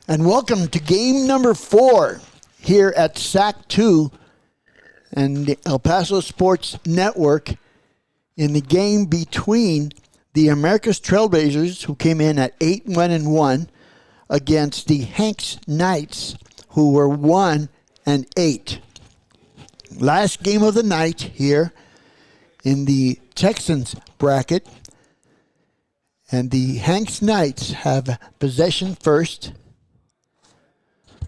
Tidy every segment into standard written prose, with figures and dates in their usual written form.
And welcome to game number 4 here at SAC 2 and the El Paso Sports Network in the game between the America's Trailblazers, who came in at 8-1-1, against the Hanks Knights, who were 1-8. Last game of the night here in the Texans bracket, and the Hanks Knights have possession first.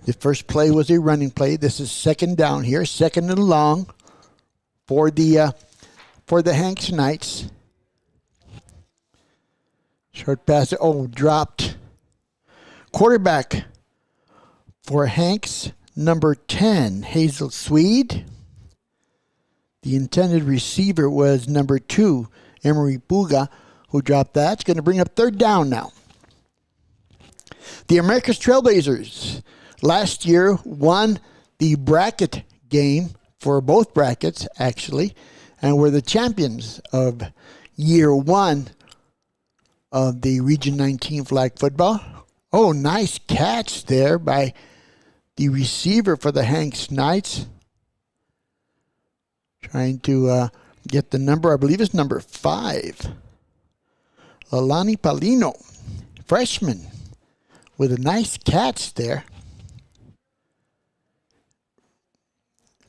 The first play was a running play. This is second down here, second and long for the Hanks Knights. Short pass. Dropped. Quarterback for Hanks, number 10, Hazel Swede. The intended receiver was number 2, Emery Buga, who dropped that. It's going to bring up third down now. The America's Trailblazers last year won the bracket game for both brackets, actually, and were the champions of year 1 of the Region 19 flag football. Oh, nice catch there by the receiver for the Hanks Knights. Trying to get the number, I believe it's number 5. Lalani Palino, freshman, with a nice catch there.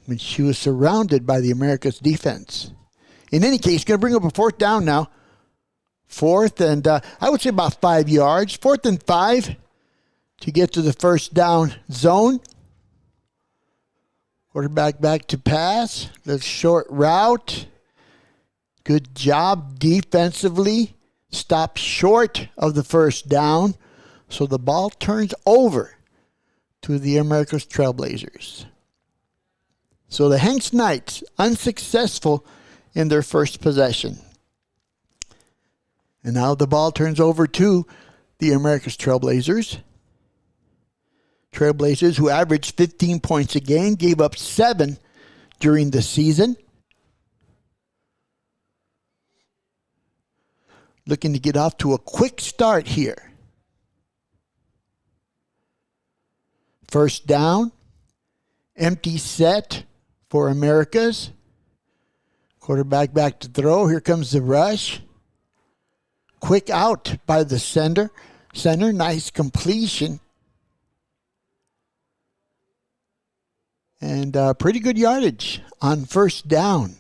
When she was surrounded by the America's defense. In any case, going to bring up a fourth down now. Fourth and I would say about 5 yards. 4th and 5 to get to the first down zone. Quarterback back to pass. The short route. Good job defensively. Stopped short of the first down. So the ball turns over to the America's Trailblazers. So the Hanks Knights unsuccessful in their first possession. And now the ball turns over to the America's Trailblazers. Trailblazers, who averaged 15 points a game, gave up 7 during the season. Looking to get off to a quick start here. First down. Empty set for Americas. Quarterback back to throw. Here comes the rush. Quick out by the center. Nice completion. And pretty good yardage on first down.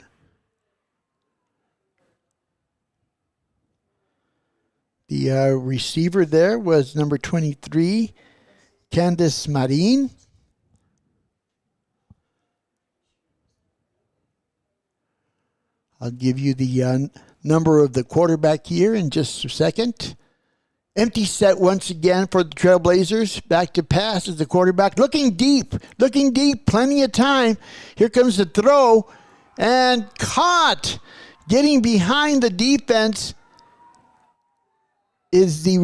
The receiver there was number 23, Candice Marin. I'll give you the number of the quarterback here in just a second. Empty set once again for the Trailblazers. Back to pass as the quarterback. Looking deep, plenty of time. Here comes the throw, and caught. Getting behind the defense is the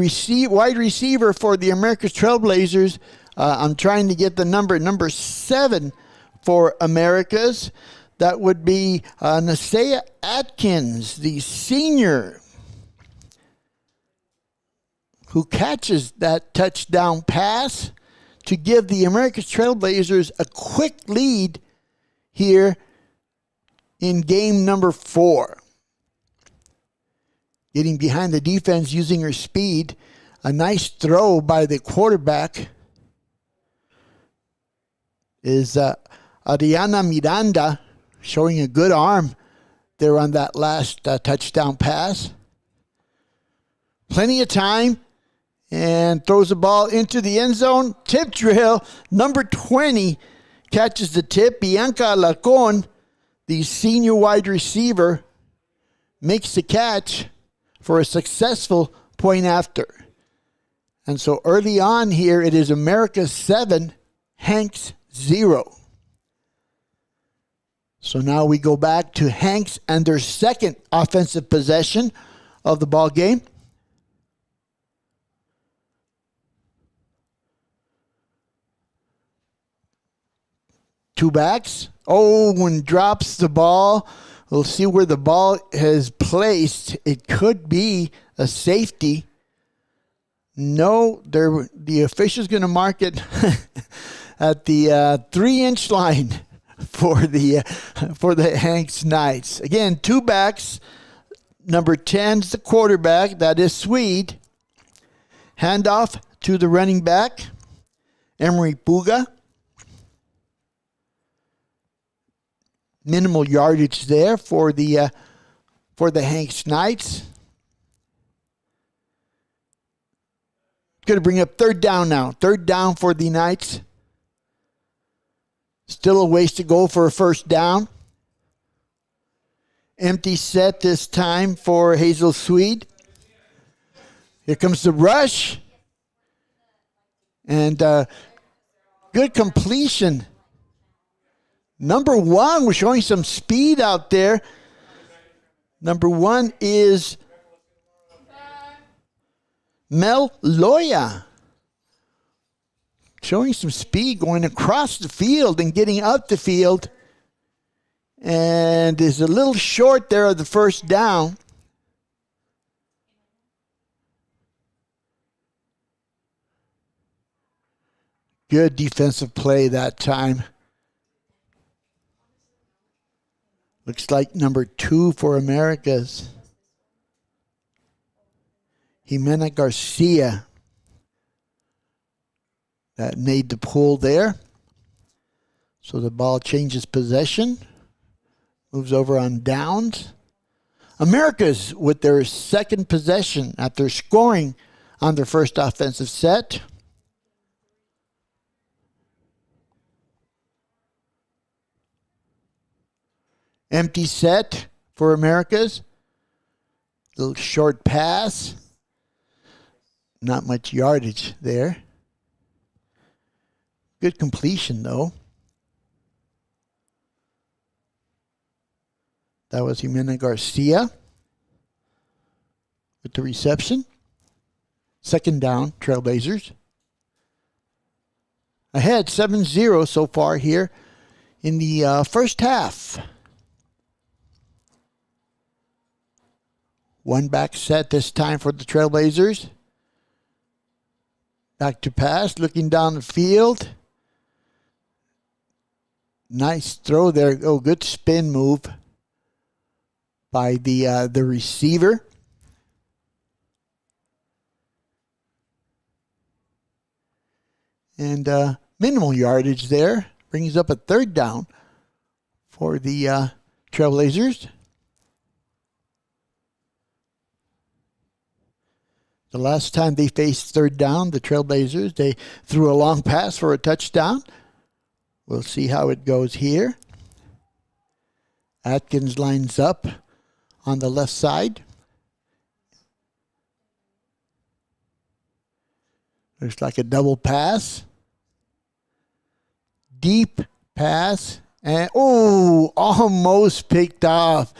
wide receiver for the America's Trailblazers. I'm trying to get the number 7 for America's. That would be Nasea Atkins, the senior, who catches that touchdown pass to give the America's Trailblazers a quick lead here in game number 4. Getting behind the defense using her speed. A nice throw by the quarterback is Ariana Miranda, showing a good arm there on that last touchdown pass. Plenty of time, and throws the ball into the end zone. Tip drill, number 20 catches the tip. Bianca Alarcon, the senior wide receiver, makes the catch for a successful point after. And so early on here, it is America 7, Hanks 0. So now we go back to Hanks and their second offensive possession of the ball game. Two backs. And drops the ball. We'll see where the ball is placed. It could be a safety. No, the official's going to mark it at the 3-inch line for the Hanks Knights. Again, two backs. Number 10 is the quarterback. That is Swede. Handoff to the running back, Emery Puga. Minimal yardage there for the Hanks Knights. Going to bring up third down now. Third down for the Knights. Still a ways to go for a first down. Empty set this time for Hazel Swede. Here comes the rush. And good completion. Number 1, we're showing some speed out there. Number 1 is Mel Loya. Showing some speed going across the field and getting up the field. And is a little short there of the first down. Good defensive play that time. Looks like number 2 for Americas. Jimena Garcia. That made the pull there. So the ball changes possession. Moves over on downs. Americas with their second possession after scoring on their first offensive set. Empty set for Americas. Little short pass. Not much yardage there. Good completion though. That was Jimena Garcia with the reception. Second down, Trailblazers. Ahead 7-0 so far here in the first half. One back set this time for the Trailblazers. Back to pass, looking down the field. Nice throw there. Oh, good spin move by the receiver. And minimal yardage there. Brings up a third down for the Trailblazers. The last time they faced third down, the Trailblazers, they threw a long pass for a touchdown. We'll see how it goes here. Atkins lines up on the left side. Looks like a double pass. Deep pass. And, almost picked off.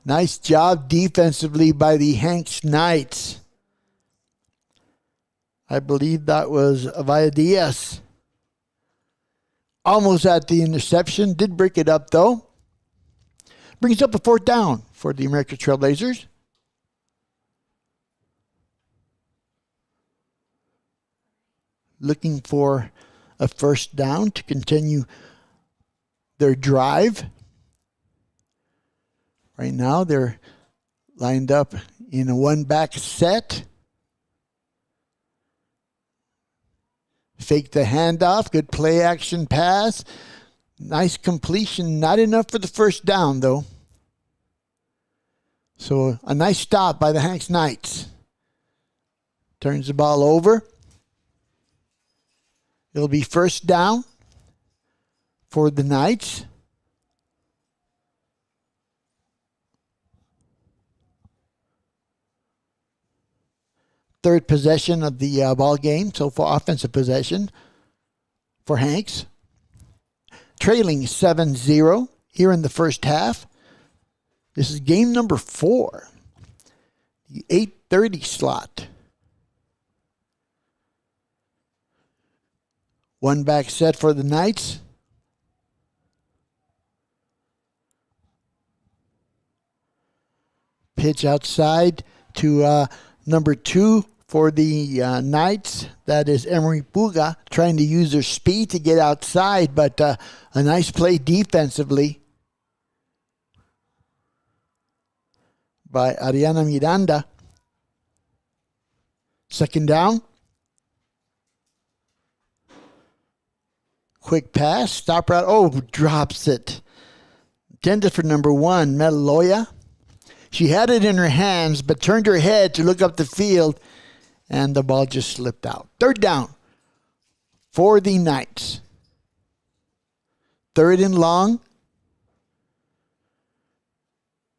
Nice job defensively by the Hanks Knights. I believe that was via DS. Almost at the interception. Did break it up, though. Brings up a fourth down for the American Trailblazers. Looking for a first down to continue their drive. Right now, they're lined up in a one-back set. Fake the handoff. Good play action pass. Nice completion. Not enough for the first down, though. So a nice stop by the Hanks Knights. Turns the ball over. It'll be first down for the Knights. Third possession of the ball game so far, offensive possession for Hanks. Trailing 7-0 here in the first half. This is game number 4, the 8:30 slot. One back set for the Knights. Pitch outside to number 2 for the Knights. That is Emery Puga trying to use their speed to get outside, but a nice play defensively by Ariana Miranda. Second down. Quick pass. Stop route. Oh, drops it. Intended for number 1, Meloya. She had it in her hands, but turned her head to look up the field, and the ball just slipped out. Third down for the Knights. Third and long.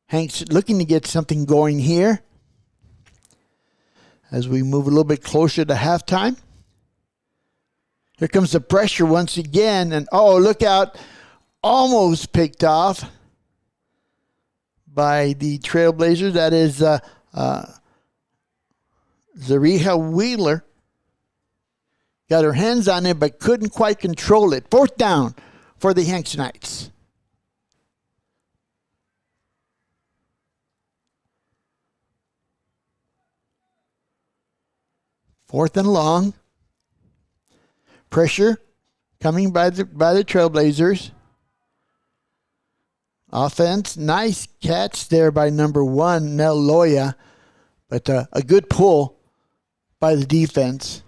Hank's looking to get something going here as we move a little bit closer to halftime. Here comes the pressure once again, and oh, look out. Almost picked off by the Trailblazers. That is Zariha Wheeler. Got her hands on it, but couldn't quite control it. Fourth down for the Hanks Knights. Fourth and long. Pressure coming by the Trailblazers. Offense, nice catch there by number 1, Nell Loya, but a good pull by the defense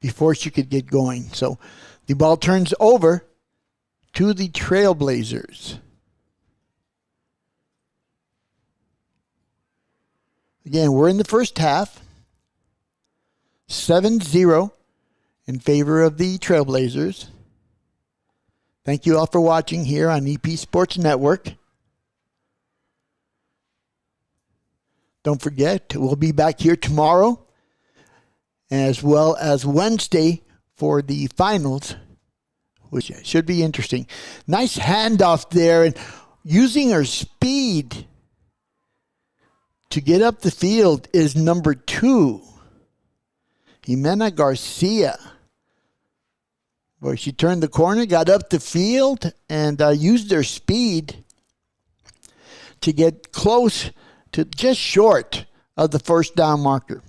before she could get going. So the ball turns over to the Trailblazers. Again, we're in the first half. 7-0 in favor of the Trailblazers. Thank you all for watching here on EP Sports Network. Don't forget, we'll be back here tomorrow as well as Wednesday for the finals, which should be interesting. Nice handoff there, and using her speed to get up the field is number 2, Jimena Garcia. Where she turned the corner, got up the field, and used their speed to get close to just short of the first down marker.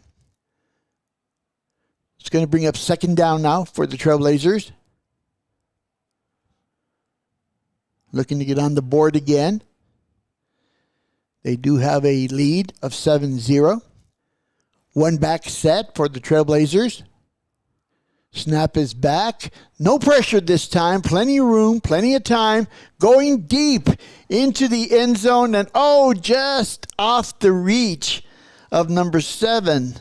It's going to bring up second down now for the Trailblazers. Looking to get on the board again. They do have a lead of 7-0. One back set for the Trailblazers. Snap is back. No pressure this time. Plenty of room, plenty of time. Going deep into the end zone. And oh, just off the reach of number 7,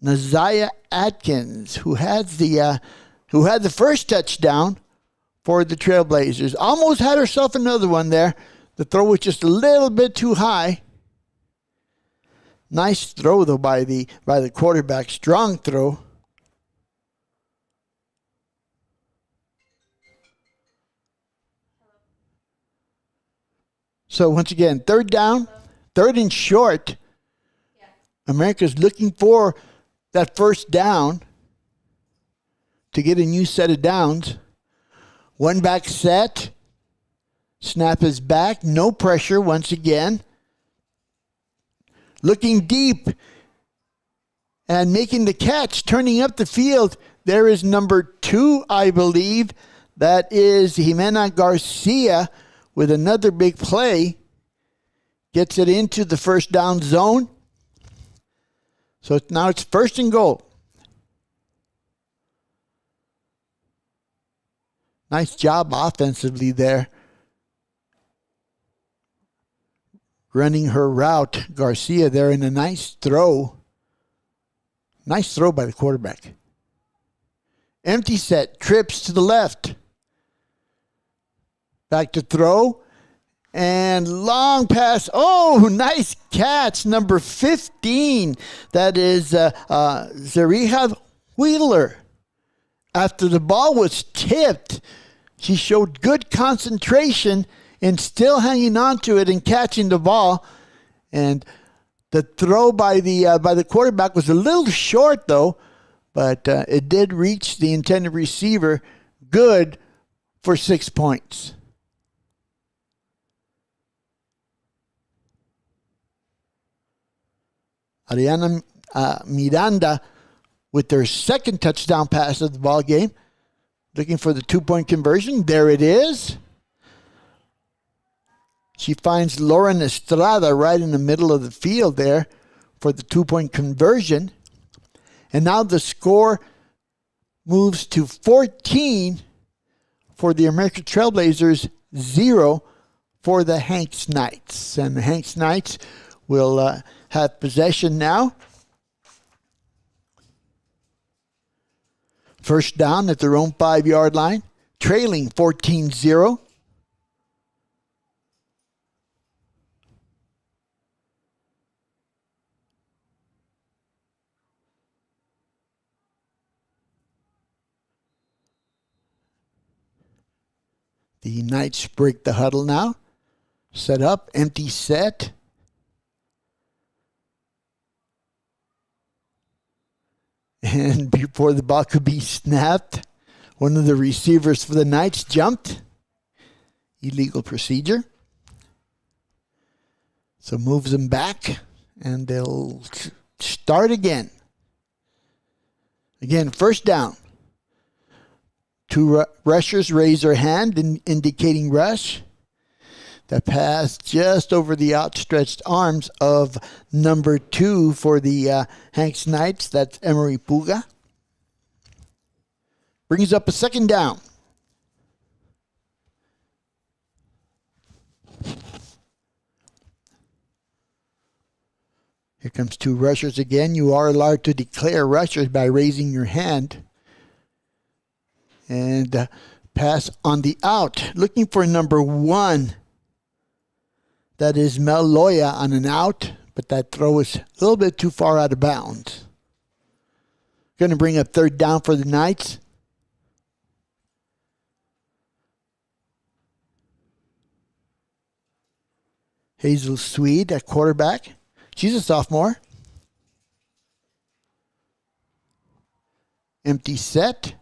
Naziah Atkins, who had the first touchdown for the Trailblazers. Almost had herself another one there. The throw was just a little bit too high. Nice throw though by the quarterback. Strong throw. So once again, third down, third and short. Yeah. America's looking for that first down to get a new set of downs. One back set. Snap is back. No pressure once again. Looking deep and making the catch, turning up the field. There is number 2, I believe. That is Jimena Garcia. With another big play, gets it into the first down zone. So now it's first and goal. Nice job offensively there. Running her route, Garcia there, in a nice throw. Nice throw by the quarterback. Empty set, trips to the left. Back to throw. And long pass. Oh, nice catch. Number 15. That is Zariha Wheeler. After the ball was tipped, she showed good concentration in still hanging on to it and catching the ball. And the throw by the quarterback was a little short, though. But it did reach the intended receiver. Good for 6 points. Miranda with their second touchdown pass of the ball game. Looking for the 2-point conversion. There it is. She finds Lauren Estrada right in the middle of the field there for the 2-point conversion. And now the score moves to 14 for the American Trailblazers, 0 for the Hanks Knights. And the Hanks Knights will have possession now. First down at their own 5-yard line, trailing 14-0. The Knights break the huddle now. Set up, empty set. And before the ball could be snapped, one of the receivers for the Knights jumped. Illegal procedure. So moves them back, and they'll start again. Again, first down. Two rushers raise their hand, indicating rush. The pass just over the outstretched arms of number 2 for the Hanks Knights. That's Emery Puga. Brings up a second down. Here comes 2 rushers again. You are allowed to declare rushers by raising your hand. And pass on the out. Looking for number 1. That is Mel Loya on an out, but that throw is a little bit too far out of bounds. Going to bring up third down for the Knights. Hazel Swede at quarterback. She's a sophomore. Empty set.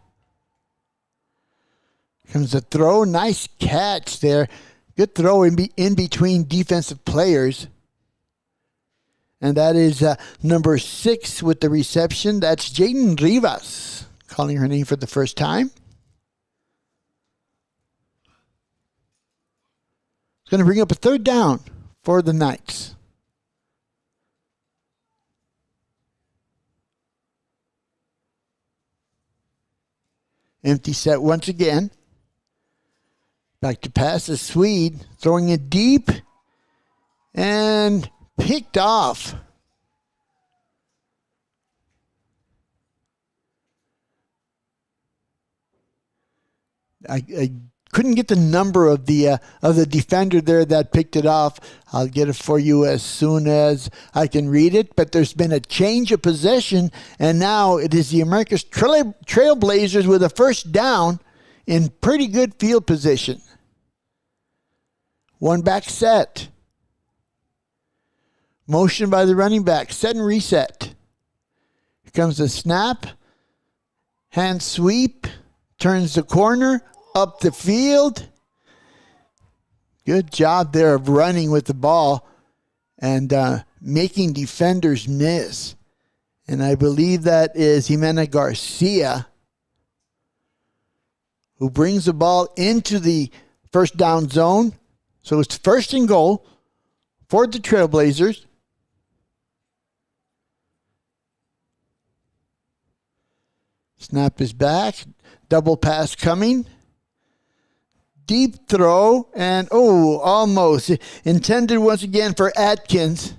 Comes the throw. Nice catch there. Good throw in between defensive players. And that is number 6 with the reception. That's Jaden Rivas, calling her name for the first time. It's going to bring up a third down for the Knights. Empty set once again. Back to pass is Swede, throwing it deep and picked off. I couldn't get the number of the defender there that picked it off. I'll get it for you as soon as I can read it. But there's been a change of possession, and now it is the America's Trailblazers with a first down in pretty good field position. One back set. Motion by the running back. Set and reset. Here comes the snap. Hand sweep. Turns the corner. Up the field. Good job there of running with the ball and making defenders miss. And I believe that is Jimena Garcia, who brings the ball into the first down zone. So it's first and goal for the Trailblazers. Snap is back. Double pass coming. Deep throw. And, almost. Intended once again for Atkins.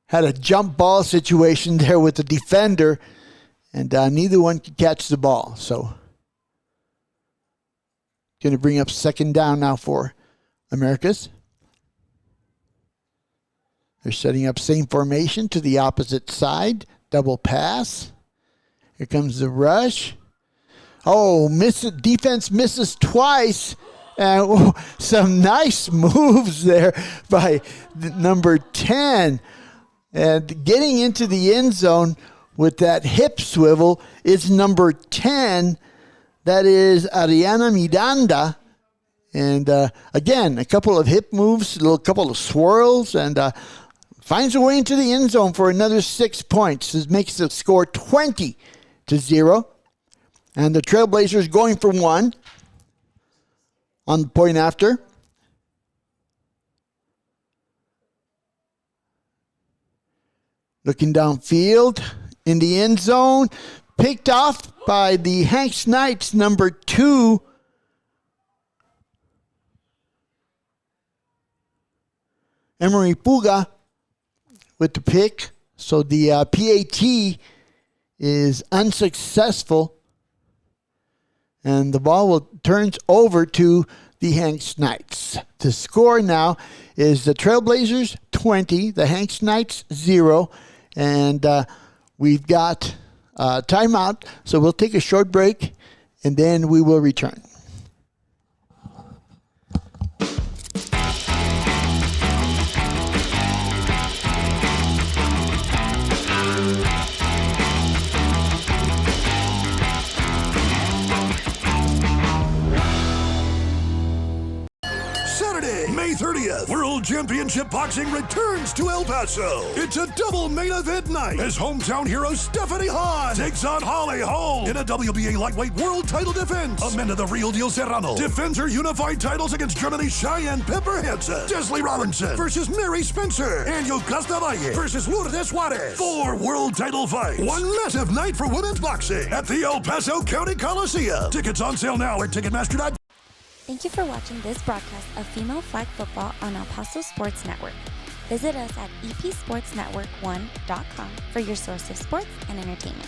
Had a jump ball situation there with the defender. And neither one could catch the ball. So, going to bring up second down now for Americas. They're setting up same formation to the opposite side. Double pass. Here comes the rush. Defense misses twice. And some nice moves there by number 10. And getting into the end zone with that hip swivel is number 10. That is Ariana Miranda. And again, a couple of hip moves, a couple of swirls, and finds a way into the end zone for another 6 points. This makes the score 20-0. And the Trailblazers going for one on the point after. Looking downfield in the end zone. Picked off by the Hanks Knights, number 2. Emery Puga with the pick. So the PAT is unsuccessful. And the ball turns over to the Hanks Knights. The score now is the Trailblazers 20, the Hanks Knights 0. And we've got timeout. So we'll take a short break and then we will return. May 30th, World Championship Boxing returns to El Paso. It's a double main event night as hometown hero Stephanie Hahn takes on Holly Holm in a WBA lightweight world title defense. Amanda the Real Deal Serrano defends her unified titles against Germany's Cheyenne Pepper Hansen. Desley Robinson versus Mary Spencer. And Yocasta Valle versus Lourdes Juarez. 4 world title fights. One massive night for women's boxing at the El Paso County Coliseum. Tickets on sale now at Ticketmaster.com. Thank you for watching this broadcast of Female Flag Football on El Paso Sports Network. Visit us at epsportsnetwork1.com for your source of sports and entertainment.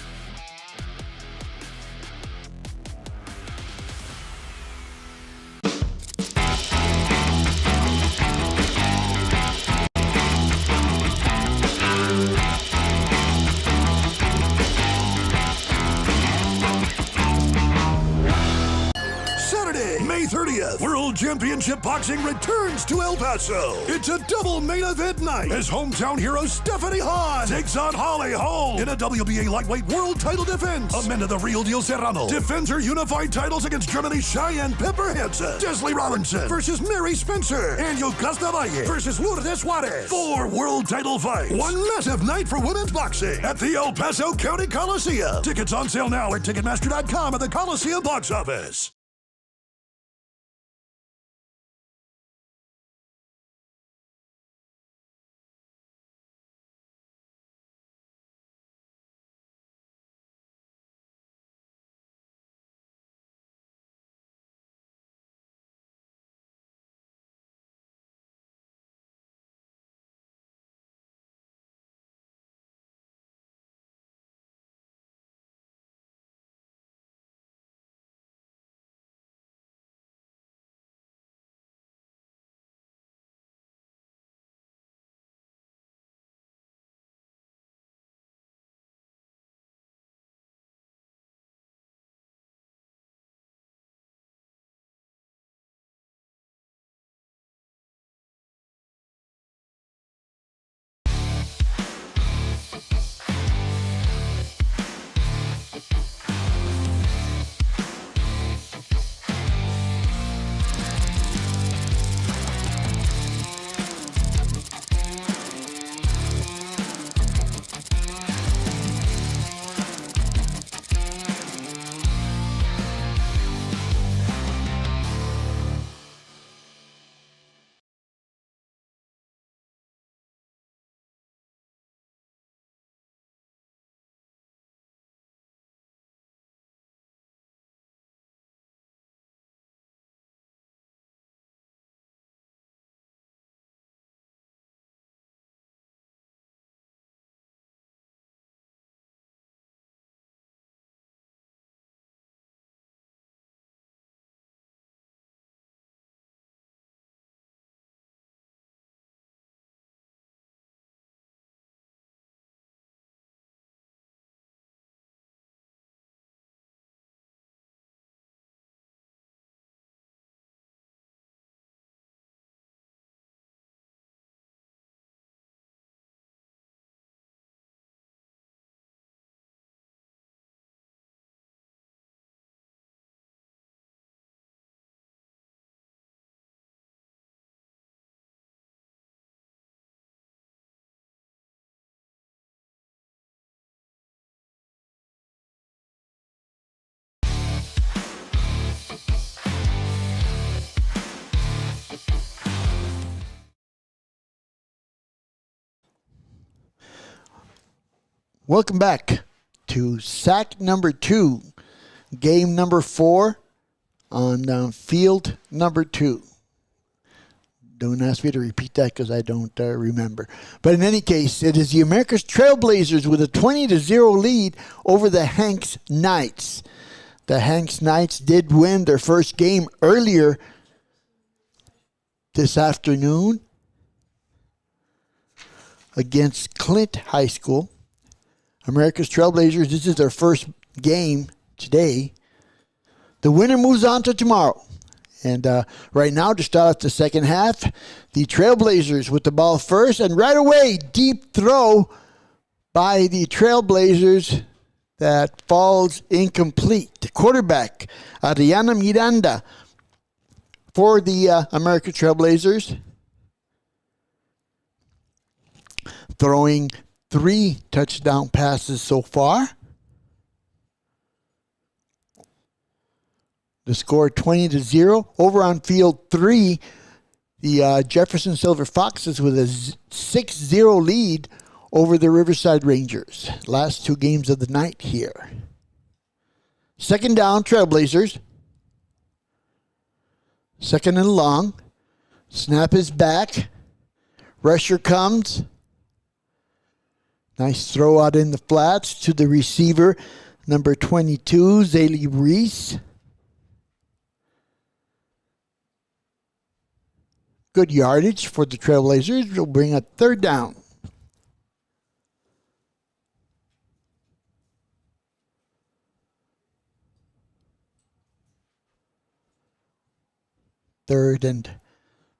May 30th, World Championship Boxing returns to El Paso. It's a double main event night as hometown hero Stephanie Hahn takes on Holly Holm in a WBA lightweight world title defense. Amanda the Real Deal Serrano defends her unified titles against Germany's Cheyenne Pepper Hansen. Desley Robinson versus Mary Spencer. And Yocasta Valle versus Lourdes Juarez. 4 world title fights. One massive night for women's boxing at the El Paso County Coliseum. Tickets on sale now at Ticketmaster.com at the Coliseum box office. Welcome back to sack number 2, game number 4 on field number 2. Don't ask me to repeat that because I don't remember. But in any case, it is the America's Trailblazers with a 20-0 lead over the Hanks Knights. The Hanks Knights did win their first game earlier this afternoon against Clint High School. America's Trailblazers, this is their first game today. The winner moves on to tomorrow. And right now, to start off the second half, the Trailblazers with the ball first. And right away, deep throw by the Trailblazers that falls incomplete. The quarterback, Adriana Miranda, for the American Trailblazers, throwing 3 touchdown passes so far. The score 20-0. Over on field 3, the Jefferson Silver Foxes with a 6-0 lead over the Riverside Rangers. Last 2 games of the night here. Second down, Trailblazers. Second and long. Snap is back. Rusher comes. Nice throw out in the flats to the receiver, number 22, Zaylee Reese. Good yardage for the Trailblazers. Will bring a third down. Third and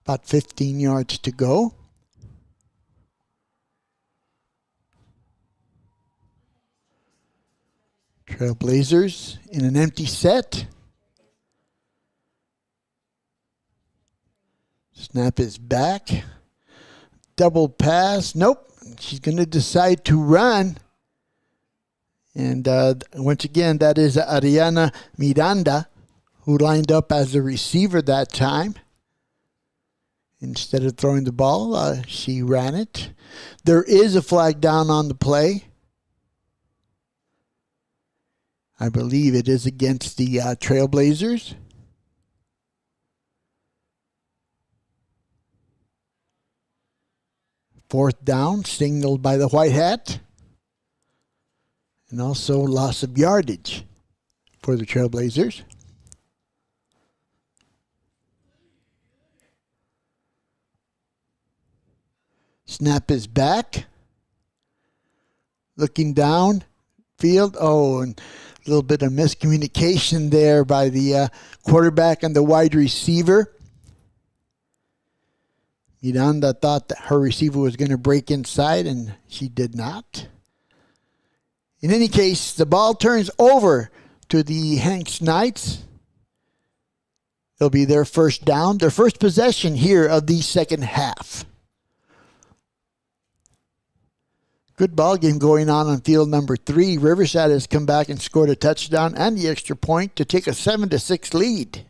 about 15 yards to go. Trailblazers in an empty set. Snap is back. Double pass. Nope. She's going to decide to run. And once again, that is Ariana Miranda, who lined up as a receiver that time. Instead of throwing the ball, she ran it. There is a flag down on the play. I believe it is against the Trailblazers. Fourth down, signaled by the white hat. And also loss of yardage for the Trailblazers. Snap is back. Looking down field. Oh, and a little bit of miscommunication there by the quarterback and the wide receiver. Miranda thought that her receiver was going to break inside, and she did not. In any case, the ball turns over to the Hanks Knights. It'll be their first down, their first possession here of the second half. Good ball game going on field number 3. Riverside has come back and scored a touchdown and the extra point to take a 7-6 lead.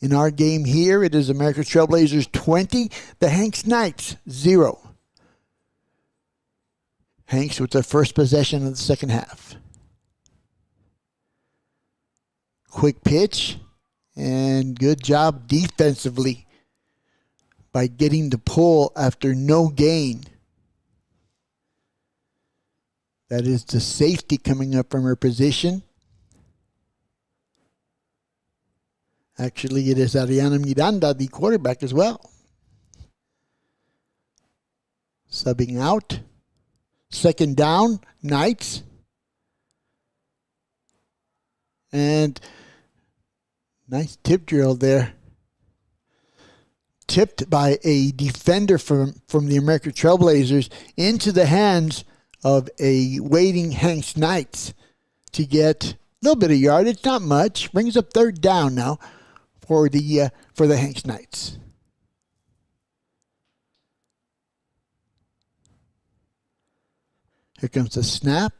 In our game here, it is America's Trailblazers 20, the Hanks Knights 0. Hanks with their first possession of the second half. Quick pitch, and good job defensively by getting the pull after no gain. That is the safety coming up from her position. Actually, it is Ariana Miranda, the quarterback, as well. Subbing out. Second down, Knights. And nice tip drill there. Tipped by a defender from the American Trailblazers into the hands of a waiting Hanks Knights to get a little bit of yardage, not much. Brings up third down now for the Hanks Knights. Here comes the snap.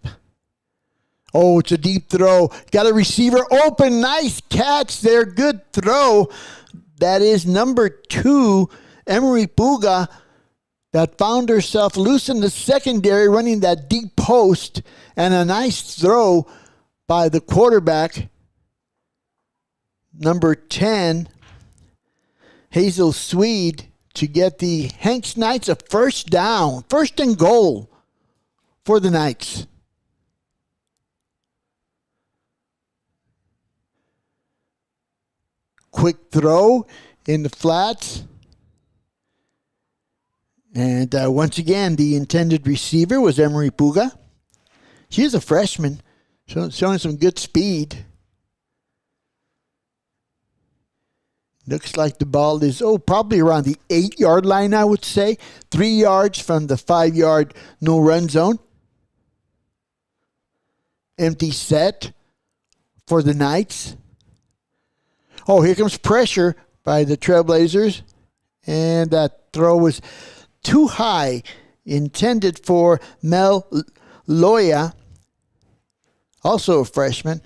Oh, it's a deep throw. Got a receiver open. Nice catch there. Good throw. That is number 2, Emery Puga, that found herself loose in the secondary, running that deep post, and a nice throw by the quarterback, number 10, Hazel Swede, to get the Hanks Knights a first down, first and goal for the Knights. Quick throw in the flats. And once again, the intended receiver was Emery Puga. She is a freshman, showing some good speed. Looks like the ball is, probably around the 8-yard line, I would say. 3 yards from the 5-yard no-run zone. Empty set for the Knights. Here comes pressure by the Trailblazers. And that throw was too high, intended for Mel Loya, also a freshman,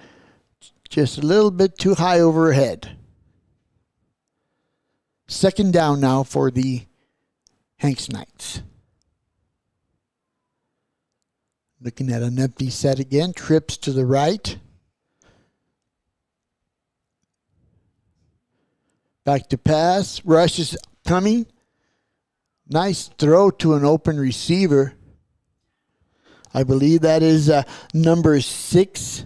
just a little bit too high over her head. Second down now for the Hanks Knights. Looking at an empty set again, trips to the right. Back to pass, rush is coming. Nice throw to an open receiver. I believe that is number 6,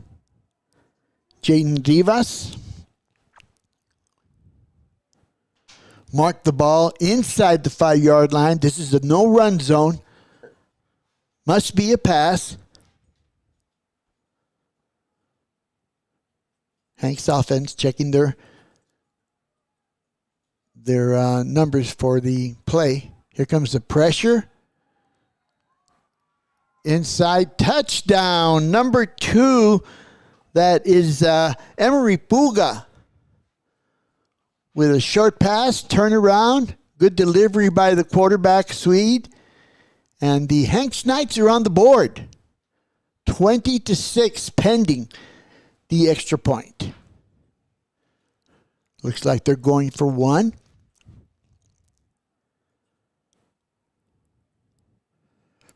Jaden Rivas. Mark the ball inside the 5-yard line. This is a no-run zone. Must be a pass. Hanks offense checking their numbers for the play. Here comes the pressure. Inside touchdown. Number 2. That is Emery Puga. With a short pass, turn around. Good delivery by the quarterback, Swede. And the Hanks Knights are on the board. 20-6 pending the extra point. Looks like they're going for one.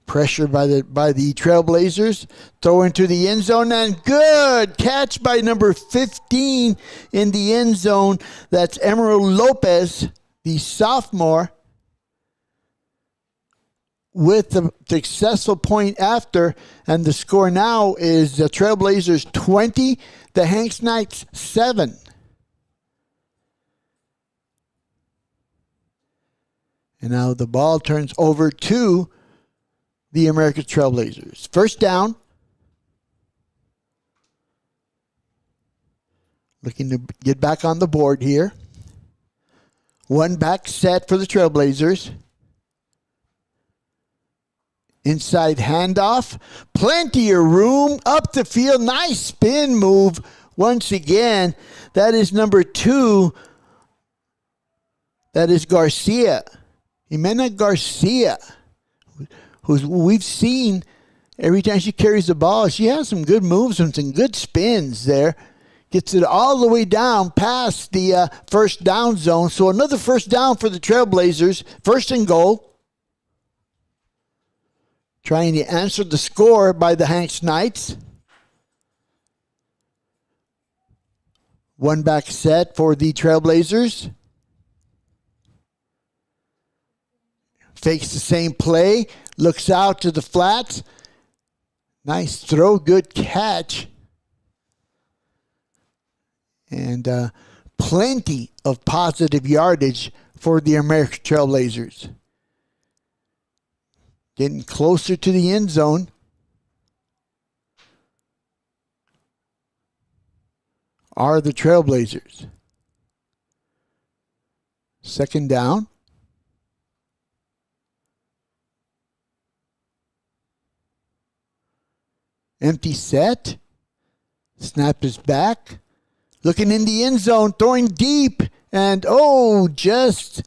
Pressure by the Trailblazers. Throw into the end zone, and good catch by number 15 in the end zone. That's Emerald Lopez, the sophomore, with the successful point after. And the score now is the Trailblazers 20, the Hanks Knights 7. And now the ball turns over to the American Trailblazers. First down. Looking to get back on the board here. One back set for the Trailblazers. Inside handoff. Plenty of room. Up the field. Nice spin move once again. That is number 2. That is Garcia. Jimena Garcia, who we've seen every time she carries the ball. She has some good moves and some good spins there. Gets it all the way down past the first down zone. So another first down for the Trailblazers. First and goal. Trying to answer the score by the Hanks Knights. One back set for the Trailblazers. Fakes the same play. Looks out to the flats. Nice throw. Good catch. And plenty of positive yardage for the American Trailblazers. Getting closer to the end zone. Are the Trailblazers. Second down. Empty set. Snap is back. Looking in the end zone. Throwing deep. And just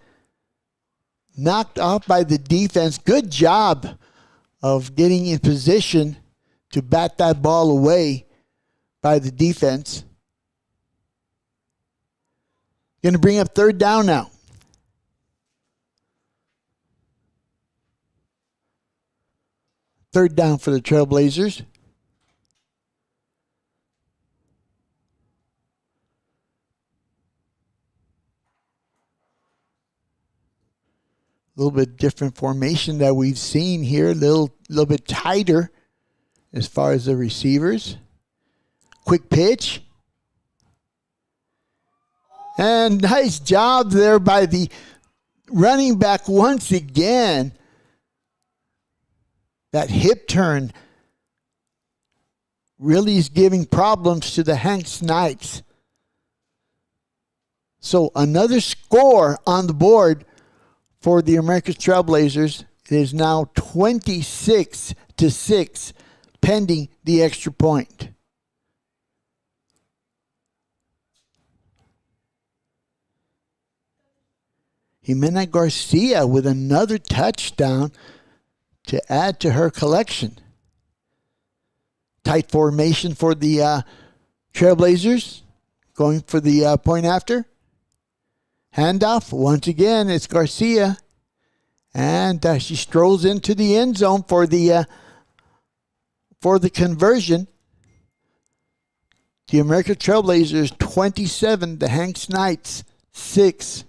knocked off by the defense. Good job of getting in position to bat that ball away by the defense. Going to bring up third down now. Third down for the Trailblazers. A little bit different formation that we've seen here. A little bit tighter as far as the receivers. Quick pitch. And nice job there by the running back once again. That hip turn really is giving problems to the Hanks Knights. So another score on the board for the America's Trailblazers. It is now 26-6 pending the extra point. Jimena Garcia with another touchdown to add to her collection. Tight formation for the Trailblazers. Going for the point after. Handoff. Once again, it's Garcia. And she strolls into the end zone for the conversion. The American Trailblazers 27, the Hanks Knights 6.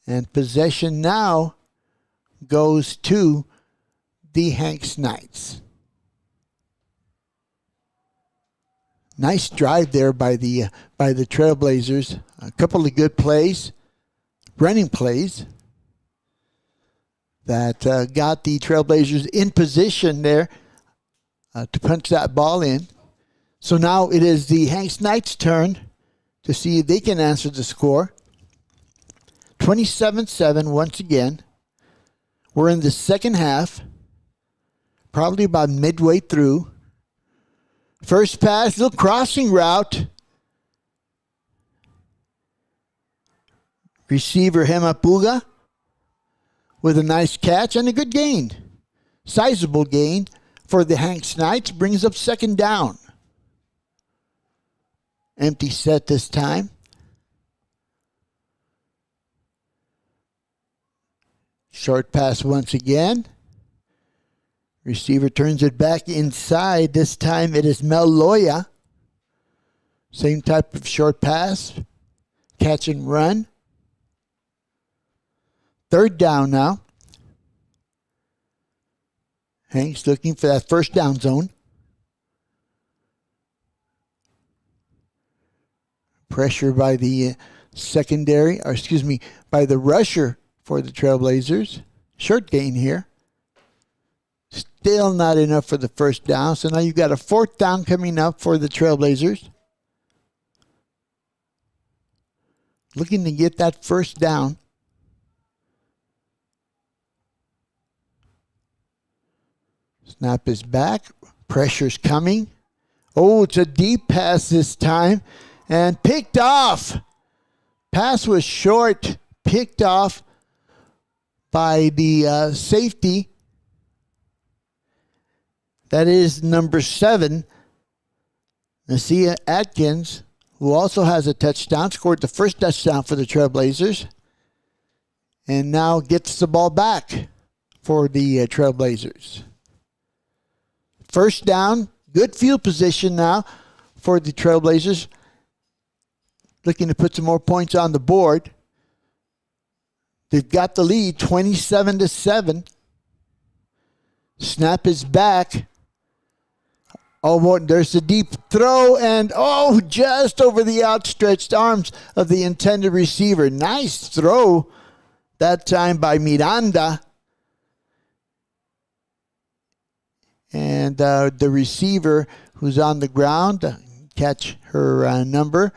And possession now goes to the Hanks Knights. Nice drive there by the Trailblazers. A couple of good plays, running plays that got the Trailblazers in position there to punch that ball in. So now it is the Hanks Knights' turn to see if they can answer the score. 27-7 once again. We're in the second half, probably about midway through. First pass, little crossing route. Receiver Hemapuga with a nice catch and a good gain. Sizable gain for the Hanks Knights. Brings up second down. Empty set this time. Short pass once again. Receiver turns it back inside. This time it is Mel Loya. Same type of short pass. Catch and run. Third down now. Hanks looking for that first down zone. Pressure by the by the rusher for the Trailblazers. Short gain here. Still not enough for the first down. So now you've got a fourth down coming up for the Trailblazers. Looking to get that first down. Snap is back. Pressure's coming. Oh, it's a deep pass this time. And picked off. Pass was short. Picked off by the safety. That is number 7, Nasia Atkins, who also has a touchdown, scored the first touchdown for the Trailblazers, and now gets the ball back for the Trailblazers. First down, good field position now for the Trailblazers, looking to put some more points on the board. They've got the lead, 27-7. Snap is back. Oh, there's a deep throw, and just over the outstretched arms of the intended receiver. Nice throw that time by Miranda. And the receiver who's on the ground, catch her number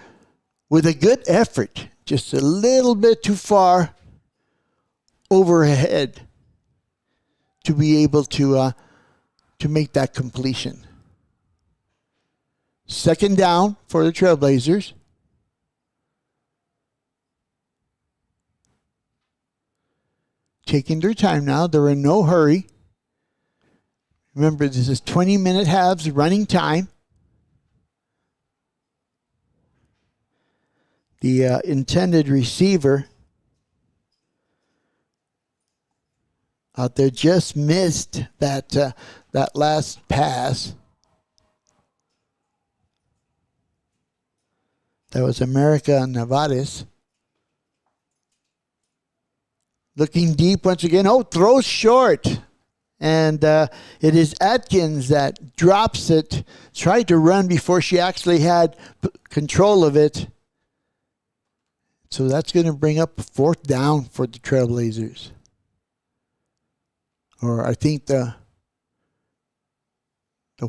with a good effort. Just a little bit too far overhead to be able to make that completion. Second down for the Trailblazers. Taking their time now. They're in no hurry. Remember, this is 20-minute halves running time. The intended receiver out there just missed that last pass. That was America Navarez. Looking deep once again. Oh, throws short. And it is Atkins that drops it. Tried to run before she actually had control of it. So that's going to bring up 4th down for the Trailblazers. Or I think the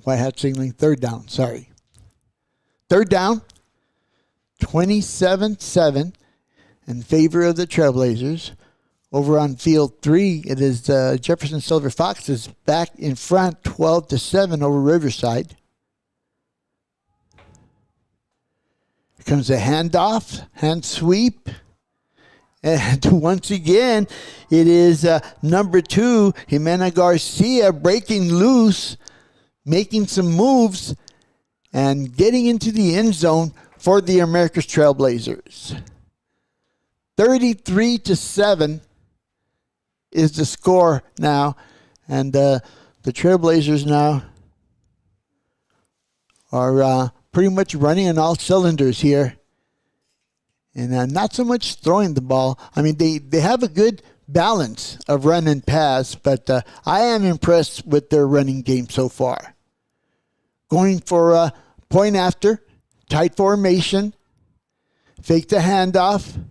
White Hat signaling 3rd down. Sorry. 3rd down. 27-7 in favor of the Trailblazers. Over on field 3, it is Jefferson Silver Foxes back in front, 12-7 over Riverside. Here comes a handoff, hand sweep. And once again, it is number 2, Jimena Garcia, breaking loose, making some moves, and getting into the end zone for the America's Trailblazers. 33-7 is the score now. And the Trailblazers now are pretty much running on all cylinders here. And not so much throwing the ball. I mean, they have a good balance of run and pass, but I am impressed with their running game so far. Going for a point after, tight formation, fake the handoff.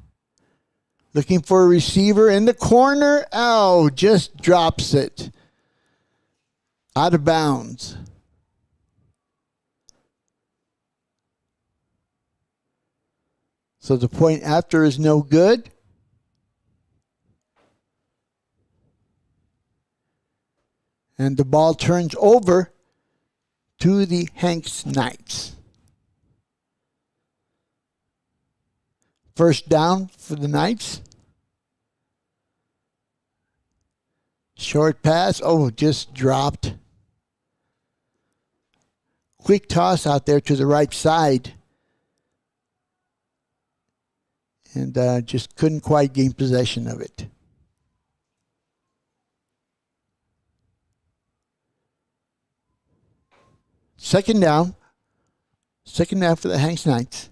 Looking for a receiver in the corner. Oh, just drops it. Out of bounds. So the point after is no good. And the ball turns over to the Hanks Knights. 1st down for the Knights. Short pass. Oh, just dropped. Quick toss out there to the right side. And just couldn't quite gain possession of it. Second down. 2nd down for the Hanks Knights.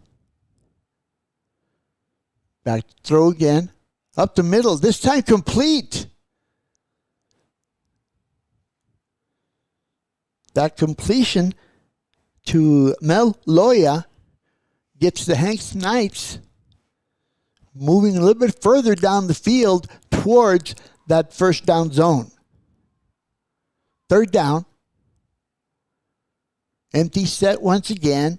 Back to throw again. Up the middle. This time complete. That completion to Mel Loya gets the Hanks Knights moving a little bit further down the field towards that 1st down zone. 3rd down. Empty set once again.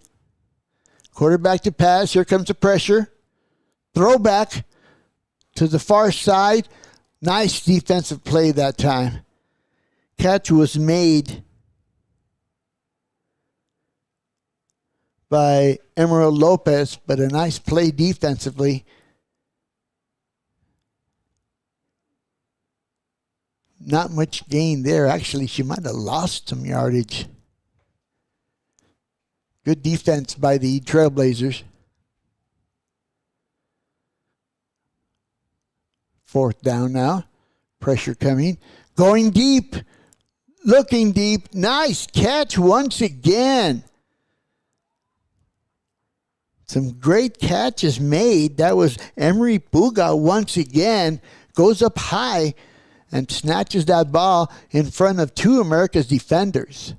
Quarterback to pass. Here comes the pressure. Throwback to the far side. Nice defensive play that time. Catch was made by Emerald Lopez, but a nice play defensively. Not much gain there. Actually, she might have lost some yardage. Good defense by the Trailblazers. 4th down now. Pressure coming. Going deep. Looking deep. Nice catch once again. Some great catches made. That was Emery Puga once again. Goes up high and snatches that ball in front of 2 America's defenders.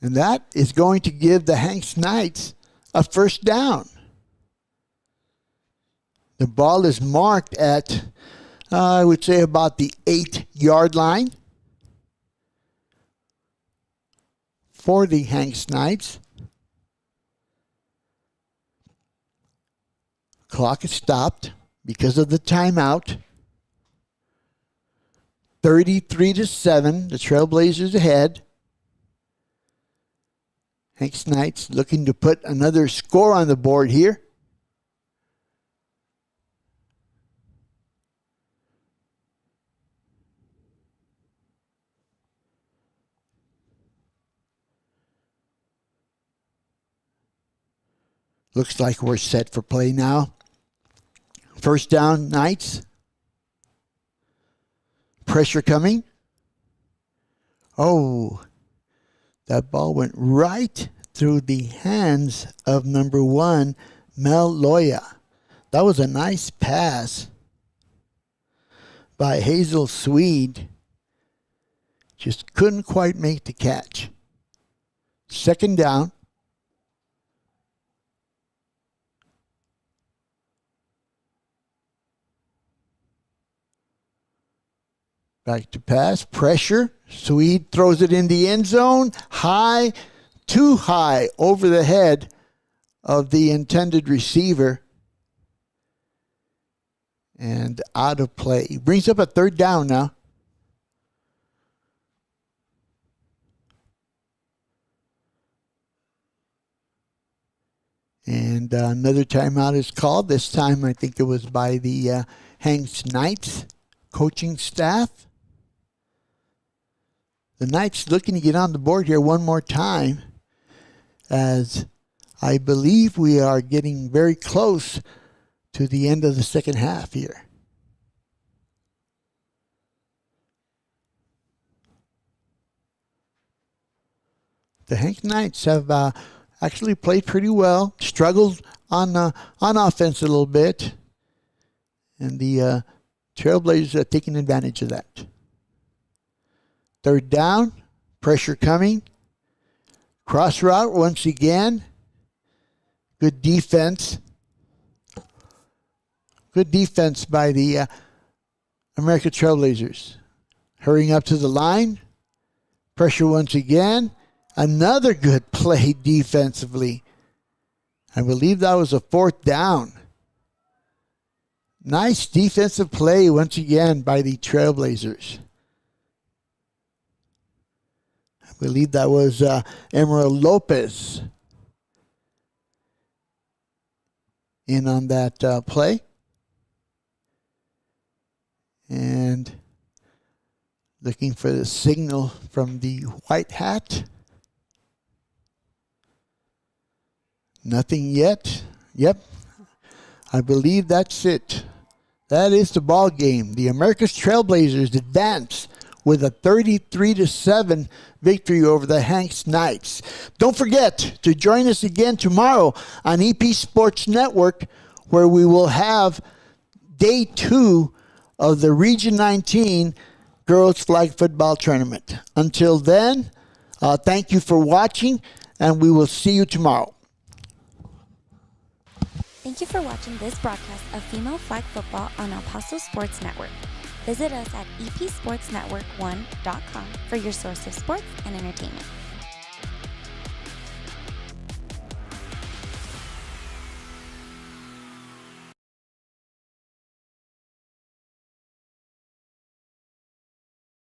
And that is going to give the Hanks Knights a 1st down. The ball is marked at, I would say, about the 8-yard line for the Hanks Knights. Clock is stopped because of the timeout. 33-7, the Trailblazers ahead. Hanks Knights looking to put another score on the board here. Looks like we're set for play now. First down, Knights. Pressure coming. Oh, that ball went right through the hands of number 1, Mel Loya. That was a nice pass by Hazel Swede. Just couldn't quite make the catch. Second down. Back to pass. Pressure. Swede throws it in the end zone. High. Too high over the head of the intended receiver. And out of play. He brings up a third down now. And another timeout is called. This time I think it was by the Hanks Knights coaching staff. The Knights looking to get on the board here one more time, as I believe we are getting very close to the end of the second half here. The Hank Knights have actually played pretty well, struggled on offense a little bit, and the Trailblazers are taking advantage of that. Third down, pressure coming. Cross route once again. Good defense. Good defense by the America Trailblazers. Hurrying up to the line. Pressure once again. Another good play defensively. I believe that was a fourth down. Nice defensive play once again by the Trailblazers. I believe that was Emerald Lopez in on that play. And looking for the signal from the white hat. Nothing yet. Yep. I believe that's it. That is the ball game. The America's Trailblazers advance with a 33-7 victory over the Hanks Knights. Don't forget to join us again tomorrow on EP Sports Network, where we will have day 2 of the Region 19 Girls Flag Football Tournament. Until then, thank you for watching, and we will see you tomorrow. Thank you for watching this broadcast of Female Flag Football on El Paso Sports Network. Visit us at epsportsnetwork1.com for your source of sports and entertainment.